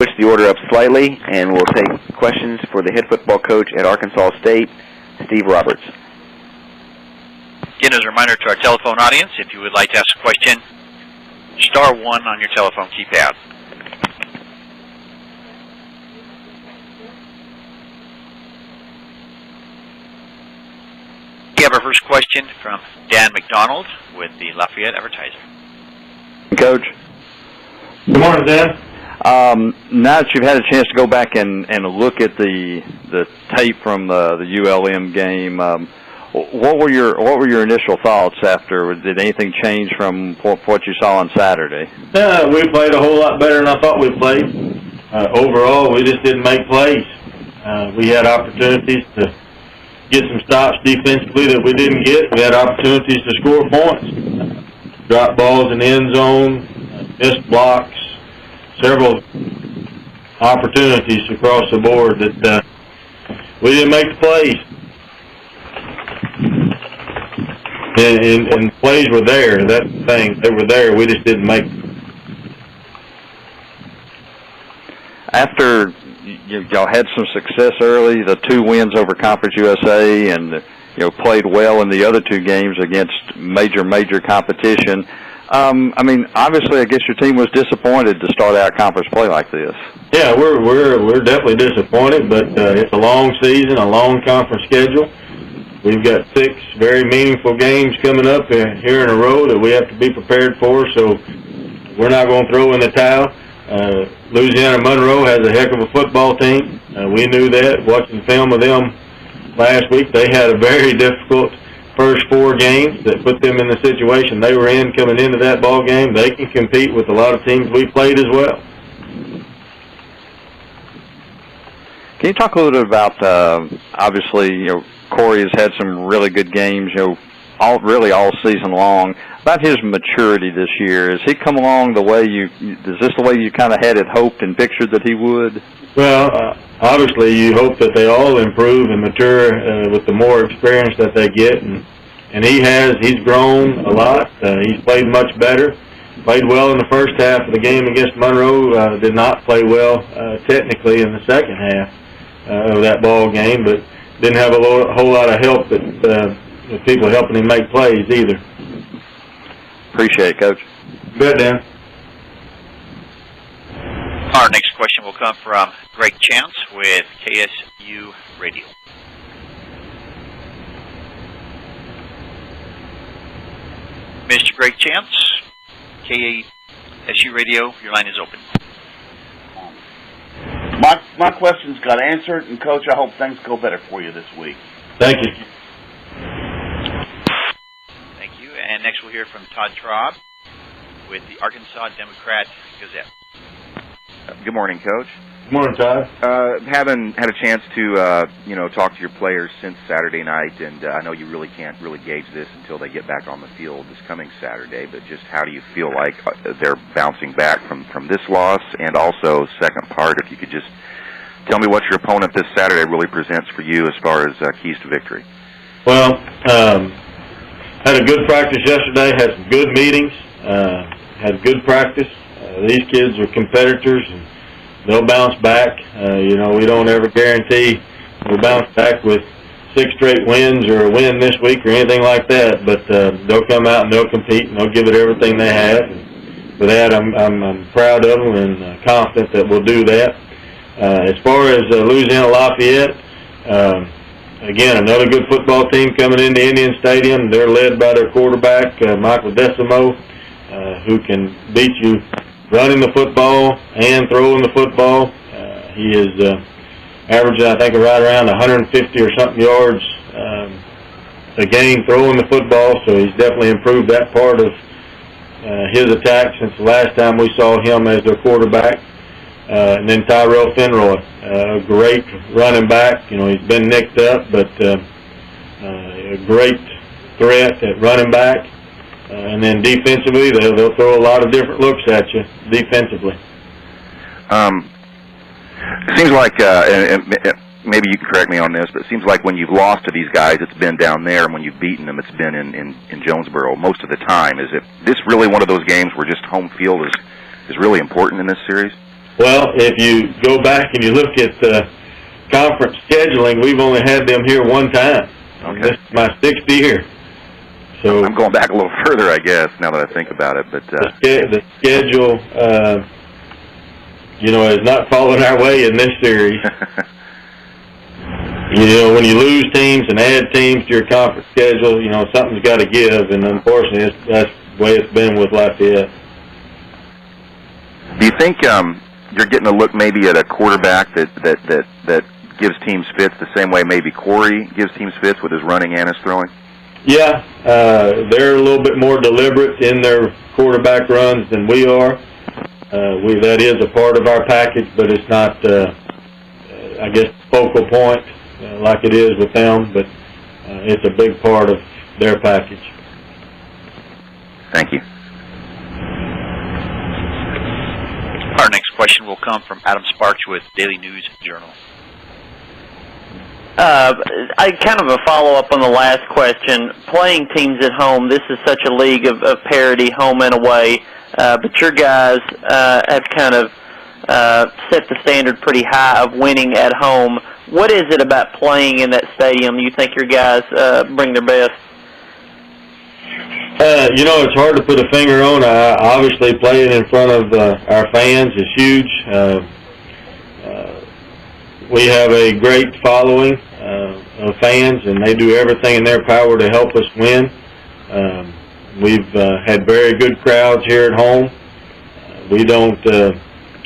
Switch the order up slightly, and we'll take questions for the head football coach at Arkansas State, Steve Roberts. Again, as a reminder to our telephone audience, if you would like to ask a question, *1 on your telephone keypad. We have our first question from Dan McDonald with the Lafayette Advertiser. Coach. Good morning, Dan. Now that you've had a chance to go back and look at the tape from the ULM game, what were your initial thoughts after? Did anything change from what you saw on Saturday? We played a whole lot better than I thought we played. Overall, we just didn't make plays. We had opportunities to get some stops defensively that we didn't get. We had opportunities to score points. Drop balls in the end zone, missed blocks, several opportunities across the board that we didn't make the plays. And plays were there. That's the thing. They were there. We just didn't make them. After y'all had some success early, the 2 wins over Conference USA, and played well in the other 2 games against major competition. Obviously, I guess your team was disappointed to start out conference play like this. Yeah, we're definitely disappointed, but it's a long season, a long conference schedule. We've got 6 very meaningful games coming up here in a row that we have to be prepared for, so we're not going to throw in the towel. Louisiana-Monroe has a heck of a football team. We knew that watching film of them last week. They had a very difficult first 4 games that put them in the situation they were in coming into that ball game. They can compete with a lot of teams we played as well. Can you talk a little bit about, obviously, Corey has had some really good games, all season long. About his maturity this year, has he come along the way is this the way you kind of had it hoped and pictured that he would? Well, obviously you hope that they all improve and mature with the more experience that they get, and he's grown a lot. He's played much better, played well in the first half of the game against Monroe, did not play well technically in the second half of that ball game, but didn't have a whole lot of help with people helping him make plays either. Appreciate it, Coach. Good, Dan. Our next question will come from Greg Chance with KSU Radio. Mr. Greg Chance, KSU Radio, your line is open. My questions got answered, and Coach, I hope things go better for you this week. Thank you. Thank you. And next we'll hear from Todd Traub with the Arkansas Democrat Gazette. Good morning, Coach. Good morning, Todd. Having had a chance to talk to your players since Saturday night, and I know you really can't gauge this until they get back on the field this coming Saturday, but just how do you feel like they're bouncing back from this loss? And also, second part, if you could just tell me what your opponent this Saturday really presents for you as far as keys to victory. Well, had a good practice yesterday, had some good meetings, had good practice. These kids are competitors, and they'll bounce back. We don't ever guarantee we'll bounce back with 6 straight wins or a win this week or anything like that, but they'll come out and they'll compete and they'll give it everything they have. And for that, I'm proud of them and confident that we'll do that. As far as Louisiana-Lafayette, again, another good football team coming into Indian Stadium. They're led by their quarterback, Michael Decimo, who can beat you running the football and throwing the football. He is averaging, I think, right around 150 or something yards a game throwing the football, so he's definitely improved that part of his attack since the last time we saw him as their quarterback. And then Tyrell Finroy, a great running back. He's been nicked up, but a great threat at running back. And then defensively, they'll throw a lot of different looks at you defensively. It seems like, maybe you can correct me on this, but it seems like when you've lost to these guys, it's been down there, and when you've beaten them, it's been in Jonesboro most of the time. Is this really one of those games where just home field is really important in this series? Well, if you go back and you look at conference scheduling, we've only had them here one time. Okay. This is my 6th year. So I'm going back a little further, I guess, now that I think about it. But the schedule, is not falling our way in this series. When you lose teams and add teams to your conference schedule, something's got to give, and unfortunately, that's the way it's been with Lafayette. do you think you're getting a look maybe at a quarterback that gives teams fits the same way maybe Corey gives teams fits with his running and his throwing? Yeah, they're a little bit more deliberate in their quarterback runs than we are. That is a part of our package, but it's not, I guess, focal point like it is with them, but it's a big part of their package. Thank you. Our next question will come from Adam Sparks with Daily News Journal. I kind of a follow-up on the last question. Playing teams at home, this is such a league of parity, home and away, but your guys have kind of set the standard pretty high of winning at home. What is it about playing in that stadium you think your guys bring their best? It's hard to put a finger on. Obviously, playing in front of our fans is huge. We have a great following of fans, and they do everything in their power to help us win. We've had very good crowds here at home. We don't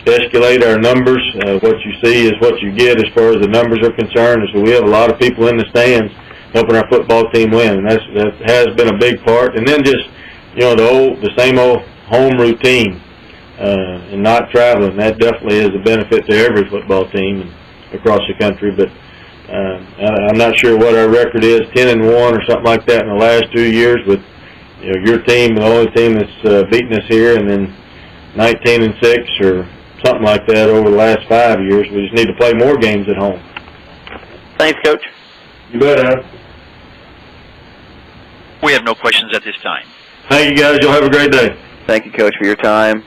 escalate our numbers. What you see is what you get as far as the numbers are concerned. So we have a lot of people in the stands helping our football team win, and that has been a big part. And then just the same old home routine and not traveling. That definitely is a benefit to every football team across the country. But I'm not sure what our record is, 10-1 or something like that in the last 2 years. But your team, the only team that's beaten us here, and then 19-6 or something like that over the last 5 years. We just need to play more games at home. Thanks, Coach. You bet, Adam. We have no questions at this time. Thank you, guys. You'll have a great day. Thank you, Coach, for your time.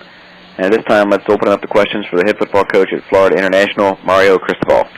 And at this time, let's open up the questions for the head football coach at Florida International, Mario Cristobal.